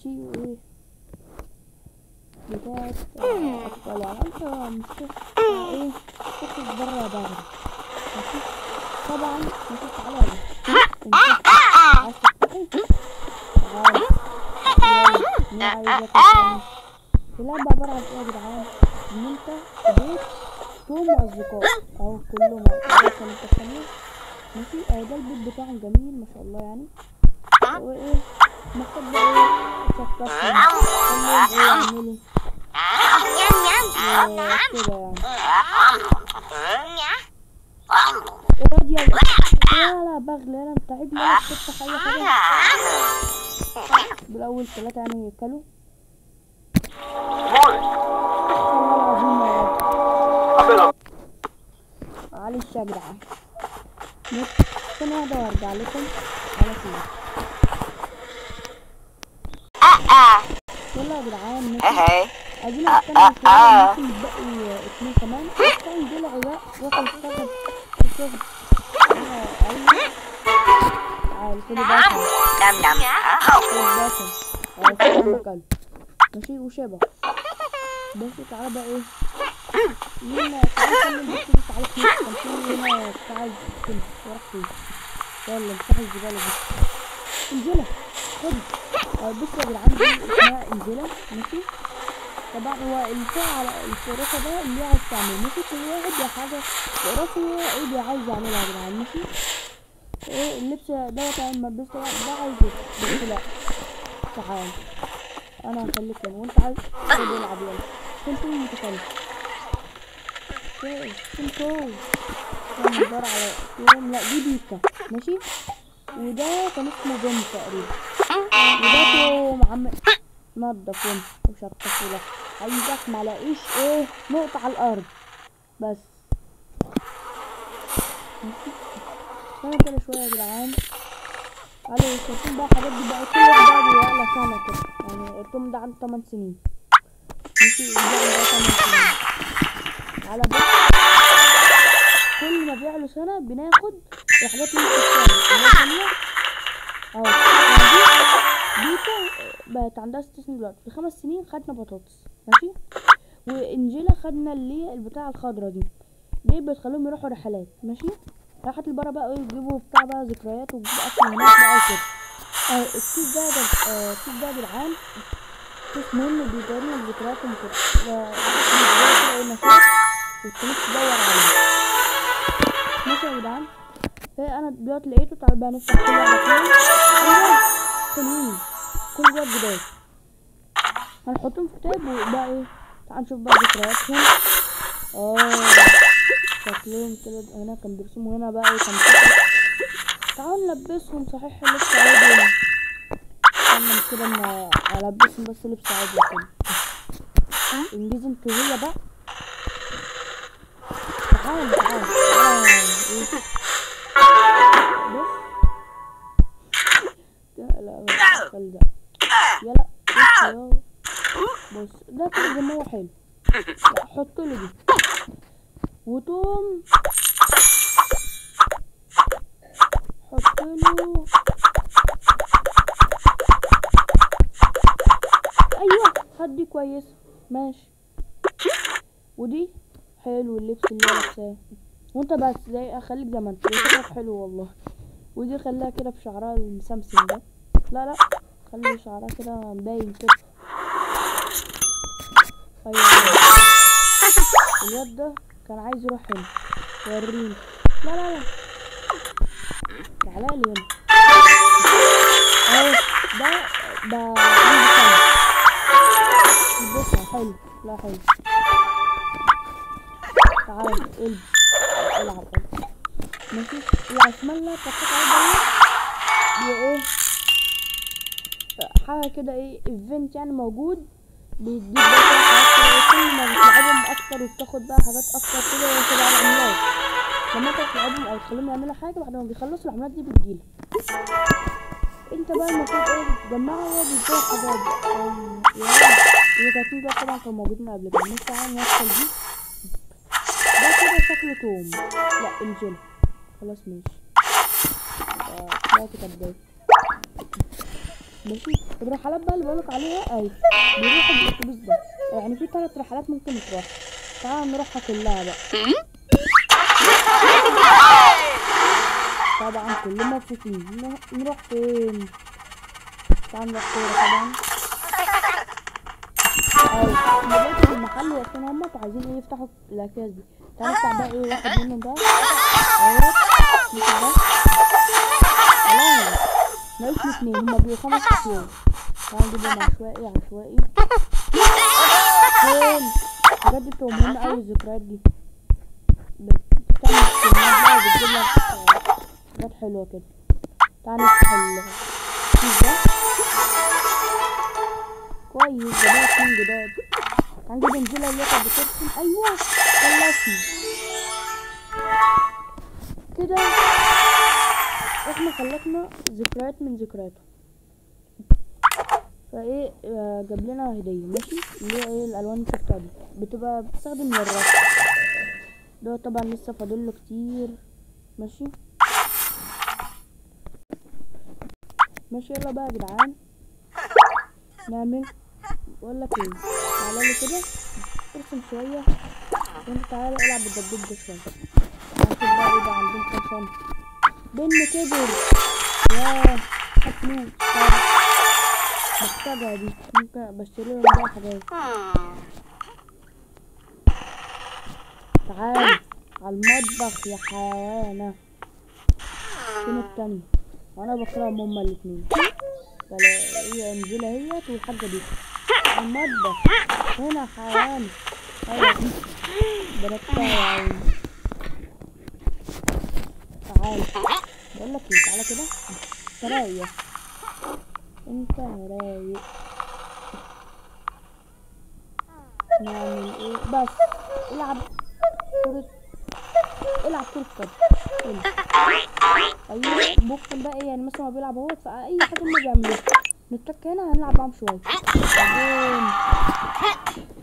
ماشي. وايه بتاعت اطفال يعني انت مش ايه تخرج برا دغري. ماشي طبعا. ماشي تعالى انت عايز تفتحي تعالى يلا مين عايزك تاني. اللعبة عبارة عن ايه يا جدعان؟ ان انت في بيت توم واصدقائه اهو كله مثلا انت الثانية. ماشي اهو ده البيت بتاعهم جميل ما شاء الله يعني. وايه محتاج بقى ايه تشطفهم خليهم ايه يعملوا كده يعني. راضية لا بغل انا انت عيب لا تفتح اي حاجة. بالاول 3 يعني ياكلوا والله العظيم يا رب. معلش يا جدعان ثانية واحدة وارجع لكم على خير. يلا يا جدعان ماشي عايزين نستنى شوية ممكن نتبقي 2 كمان عشان دلعوا بقى واخد الشغل الشغل. ايوه تعال خدي باشا خد باشا كلب ماشي وشبه باشا. تعالى بقى ايه مين تعالى كمل بس تعالى كمل كان في هنا تعالى كمل وراح فين. يلا امسحي الزبالة دي انزلة خد. بصوا يا جدعان دي اسمها انزلة ماشي. طبعا هو الفرع على الفراشة ده اللي عايز تعمل ماشي كل واحد يا حاجة فراشة ايه اللي عايز يعملها يا جدعان ماشي. ايه اللبس دوت الملبوس ده عايز بس لا تعال انا هخليك هنا وانت عايز خد العب يلا. كنت متخلف كنتو كان ندور على يوم لا دي بيكا ماشي. وده كان اسمه بن تقريبا. وده توم عم نضف وانت وشطف لك عايزك ملاقيش ايه نقطة على الارض بس ماشي. استنى كده شوية يا جدعان. تعالوا شايفين بقى الحاجات دي بقى كل واحد بقى بيعلى سنة كده يعني التوم ده عنده 8 سنين ماشي. وده عنده 8 سنين. تعالى بص كل ما بيعلوا سنة بناخد الحاجات اللي بتتسابق اهو بيتا بقت عندها 6 سنين دلوقتي. في 5 سنين خدنا بطاطس ماشي. وانجيلا خدنا اللي هي البتاعة الخضرا دي بتخليهم يروحوا رحلات ماشي. راحت لبرا بقى يجيبوا بتاع بقى ذكريات ويجيبوا اكل هناك بقى وكده. الكيس ده الكيس ده يا جدعان كيس مهم بيدورنا الذكريات وكده كده نشاط والتنس تدور عليه ماشي يا جدعان. انا دلوقتي لقيته. تعال بقى نفتح كل واحد فيهم حلوين كل واحد جداد هنحطهم في كتاب وبقى ايه. تعال نشوف بقى ذكرياتهم. شكلهم كده هنا كان بيرسموا هنا بقى ايه كان تعال نلبسهم صحيح لبس عادي هنا. استنى كده اما البسهم بس لبس عادي كده انجزي انتوا هي بقى. تعال ايه بص لا خلي ده يلا بص ده كده زي ما هو حلو. حط له دي وتوم حط له ايوه خد دي كويسه ماشي. ودي حلو اللبس اللي هي لابساه وانت بس زي خليك زي ما انت شكلك حلو والله. ودي خليها كده في شعرها المسمسم ده لا خلي شعرها كده مبين كده. ايوه الواد ده كان عايز يروح هنا وريني. لا تعالى لي هنا اهو ده عندي سنة البسها حلو. لا حلو تعال العب ماشي. العشملة بتاعتك عايزة ايه حاجة كده ايه ايفنت يعني موجود بيديك بقى حاجات كل ما بتلعبهم اكتر وبتاخد بقى حاجات اكتر كده وتبقى العملات لما انت تلعبهم او تخليهم يعملوا حاجة بعد ما بيخلصوا العملات دي بتجيلك انت بقى المفروض ايه تجمعها وبيديها حاجات يا بقى طبعا كانوا موجودين قبل كده. مش تعالى نوصل دي ده كده شكله توم لا انجيلا خلاص ماشي. طلعت كداب ماشي. الرحلات بقى اللي بقولك عليها اهي بيروحوا بالاتوبيس ده، يعني في 3 رحلات ممكن تروح. تعال نروحها كلها بقى. طبعا كلنا مبسوطين. نروح فين؟ تعال نروح كورة طبعا. اهو دلوقتي في المحل واقفين هما وعايزين ايه يفتحوا الاكياس دي. تعال نفتح بقى ايه واحد منهم بقى. اهو نفتح ده. خلاص ناقص 2 هما بيبقوا 5 اكياس. تعال نجيبهم عشوائي عشوائي. فين؟ الحاجات دي بتبقى مهمة اوي، الذكريات دي بتعمل سكنات بقى وبتجيب لك حاجات حلوة كده. تعال نفتح الكيس ده. كويس ده بقى 2 جداد. تعال نجيب انجيلا اللي كانت بترسم. ايوه خلصنا كده. احنا خلصنا ذكريات من ذكرياته. فايه جاب لنا هديه ماشي، اللي هي ايه الالوان اللي شفتها دي بتبقى بتستخدم للرسم ده. طبعا لسه فاضل له كتير. ماشي ماشي. يلا بقى يا جدعان نعمل. بقول لك ايه، تعالى لي كده ارسم شويه، وانت تعالى العب بالدبدوب ده شويه. هنشوف بقى ايه ده عندهم كام سنه. بن كبر. ياه فلوس محتاجها دي، ممكن بشتريهم بقى حاجات. تعال على المطبخ يا حيوانة. فين التانية؟ وانا بكرههم هما الاتنين. هي انجيلا هيت والحاجة دي. المطبخ هنا يا حيوانة. ايوه دي بنتها يا عيني. تعال بقولك ايه، تعالى كده تريح. انت رايق. نعمل ايه بس؟ العب كرة قدم. ايوه ممكن بقى ايه، يعني مثلا ما بيلعب اهوت فاي حاجه هما بيعملوها نتك هنا هنلعب معاهم شويه.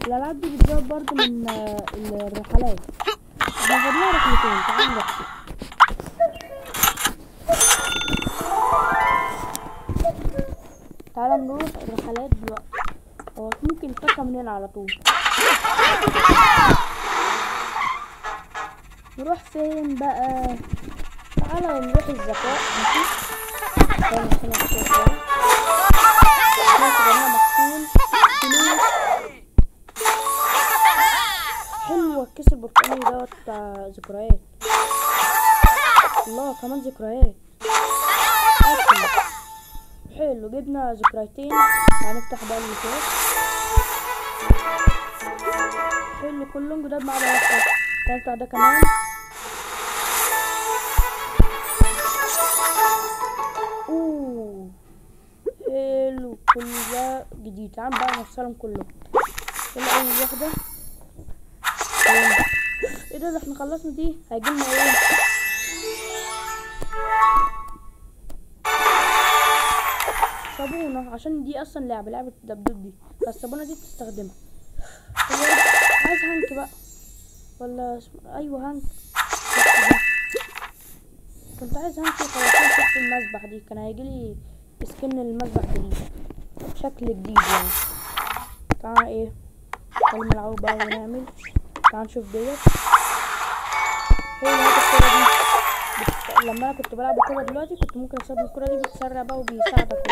الالعاب دي بتجاوب برضه من الرحلات. احنا خدنا رحلتين. تعال نروح. تعال نروح الرحلات دلوقتي. هو ممكن نفتحها من هنا على طول. نروح فين بقى؟ تعالى نروح الذكاء. ماشي. تعالى نروح الذكاء شوية. ماشي محسون فلوس. حلوة الكيس البرتقالي دوت بتاع ذكريات. الله كمان ذكريات. أكل حلو. جبنا ذكريتين. هنفتح بقى اللي فات. حلو كلهم جداد مع بعض. نفتح ده كمان. حلو كل ده جديد. تعال بقى نوصلهم كلهم. يلا اول واحدة. ايه ده احنا خلصنا دي. هيجيلنا ايه؟ صابونة، عشان دي اصلا لعبة الدبدوب دي، فالصابونة دي بتستخدمها. عايز هانك بقى ولا ايوه هانك. كنت عايز هانك خلاص. شفت المسبح دي كان هيجيلي سكن المسبح جديد شكل جديد يعني. تعال ايه خلينا نلعب بقى ونعمل. تعال نشوف ديت. هي الكرة دي لما انا كنت بلعب الكرة دلوقتي كنت ممكن استخدم الكرة دي بتسرع بقى وبيساعدك.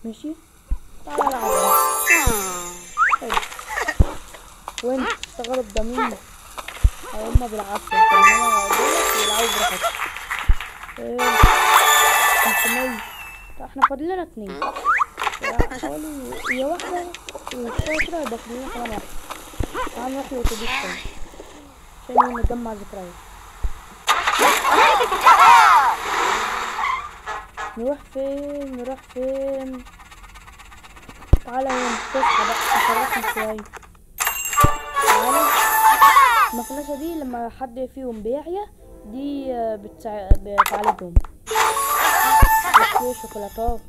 ماشي. تعال العب حلو. وانت تستغرب ده مين؟ هما بالعافية انما دولت بيلعبوا براحتهم. ايه 500. احنا فاضل لنا 2 حوالي. هي واحدة وشوية كده هيبقى فاضل لنا كمان واحدة. تعال نروح الأتوبيس تاني عشان نجمع ذكريات. نروح فين؟ تعالى هنا تصحى بقى نفرحهم شوية. تعالى. المفلسة دي لما حد فيهم بيعيا دي بتعالجهم. اوكي شوكولاتات.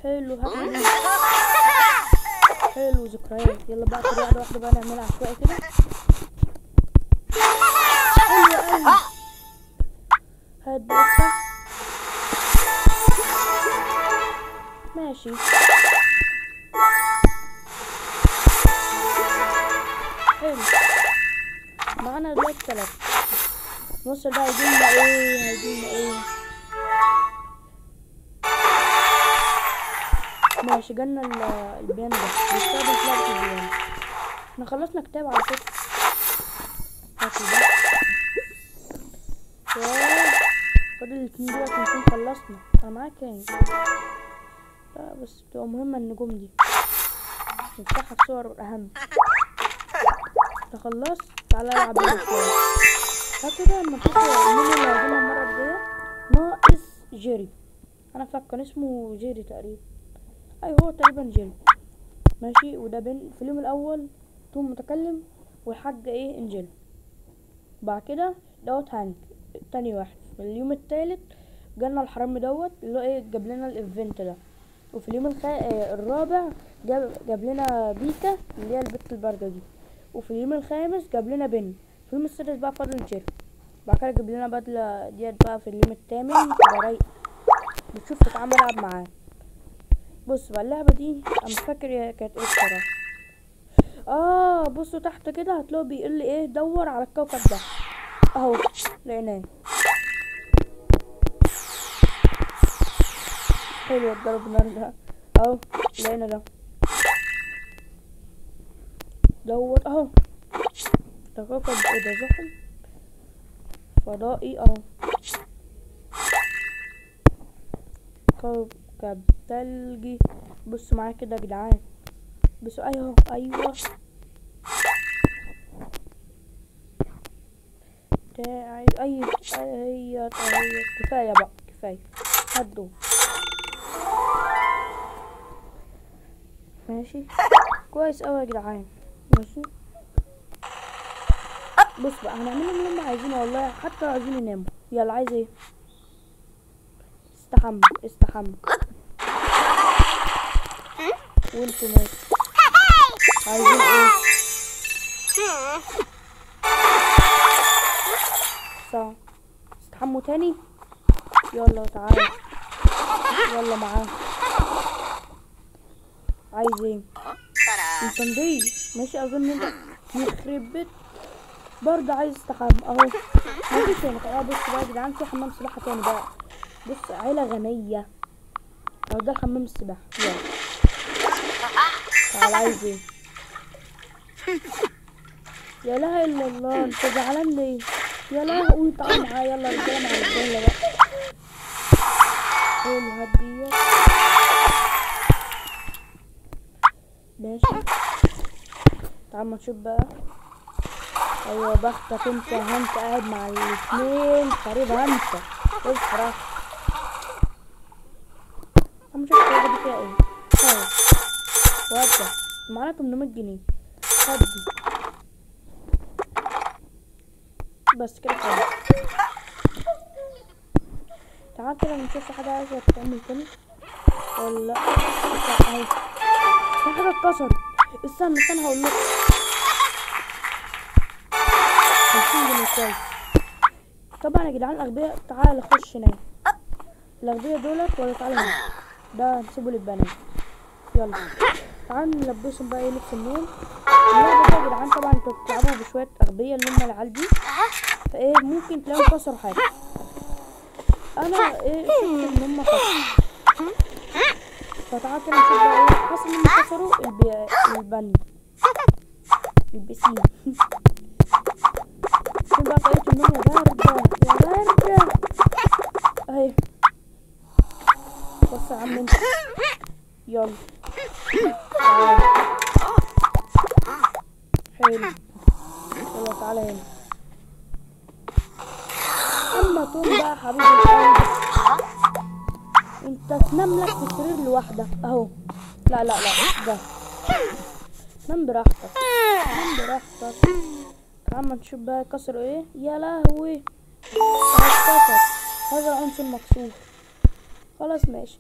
حلو هاتلي. حلو ذكريات. يلا بقى كده واحدة بقى نعملها عشوائي كده. حلو اوي. دولت بقى افتح. ماشي حلو. معانا دلوقتي 3. بص ده هيجيلنا ايه ماشي. جالنا البيان ده بيستخدم في لعبة البيان. احنا خلصنا كتاب على فكرة. هاتوا ده. فاضل الاتنين دلوقتي نكون خلصنا. انا معايا كام؟ لا بس بتبقى مهمة النجوم دي، نفتحها الصور اهم. خلصت. تعالى العب بقى شوية. هكذا لما نشوف مين اللي هيجينا المرة الجاية. ناقص جيري. انا فاكر كان اسمه جيري تقريبا. ايوه هو تقريبا جيري. ماشي. وده بين في اليوم الاول توم متكلم والحاجة انجيلا. بعد كده دوت هانك تاني واحد. في اليوم التالت جالنا الحرامي دوت اللي هو جاب لنا الايفنت ده. وفي اليوم الرابع جاب لنا بيكا اللي هي البت الباردة دي. وفي اليوم الخامس جاب لنا بن. في اليوم السادس بقى فضل جيري. بعد كده جاب لنا بدلة ديت بقى في اليوم الثامن. تبقى رايق بتشوف تتعامل العب معاه. بص بقى اللعبة دي انا مش فاكر هي كانت ايه الصراحة. بصوا تحت كده هتلاقوا بيقول لي دور على الكوكب ده. اهو لقيناه. حلو الضرب نار ده. اهو لقينا ده. دور اهو. ده كوكب ده زحل فضائي اهو. كوكب تلجي. بصوا معايا كده يا جدعان. بصوا ايوه كفايه بقى كفايه. هدوا. ماشي كويس اوي يا جدعان. ماشي بص بقى هنعمل اللي هم عايزينه والله، حتى عايزين يناموا. يلا عايز ايه؟ استحمى وانتوا ماشي عايزين ايه؟ صح استحموا تاني. يلا تعالى يلا معاه. عايز ايه؟ انت نضيف ماشي. اظن انت يخرب بيت برضه عايز استحمى اهو. ماشي تاني. بص بقى يا جدعان في حمام سباحة تاني بقى. بص عيلة غنية اهو. ده حمام السباحة. يلا تعالى عايز ايه؟ يا اله الا الله انت زعلان ليه؟ يا لهوي تعالى معايا. يلا رجاله مع الرجاله بقى. حلو هديت. ماشي تعال ما نشوف بقى. ايوه بختك انت هنت قاعد مع الاتنين خريب هنت. افرح. انا مش عارف اللعبه دي فيها ايه. طيب وابدا معانا 800 جنيه. هدي بس كده خلاص. تعال كده نشوف حاجه عايزه تتعمل تاني ولا اهي. في حاجه اتكسرت. استنى هقول لك. 50 جنيه كويس. طبعا يا جدعان الاغبياء تعالى خش نام. الاغبياء دولت ولا تعالى نام. ده نسيبه للبنات. يلا تعالوا نلبسهم بقى لبس النوم. اللعبة دي يا جدعان طبعا انتوا بتلعبوا بشوية اغبياء اللي هم العيال دي. ممكن تلاقوا كسروا حاجة. انا شفت ان هم كسروا. فتعالوا كده نشوف بقى حاسس ان هم كسروا البني البسين. شوف بقى طريقة النوم يا باردة اهي. بص يا عم انت. يلا تعالى. حلو يلا تعالى هنا. اما توم بقى حبيبي القلب انت تنام لك في السرير لوحدك اهو. لا ده نام براحتك. تعال نشوف بقى كسروا ايه. يا لهوي اتكسر. هذا العنصر مكسور. خلاص ماشي.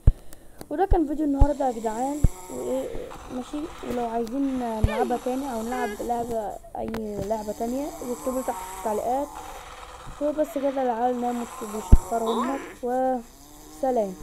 وده كان فيديو النهارده يا جدعان. ماشي. ولو عايزين نلعبها تاني او نلعب اي لعبه تانية اكتبوا تحت في التعليقات وبس كده العيال ناموا، متبقوش اختاروا امك، وسلام.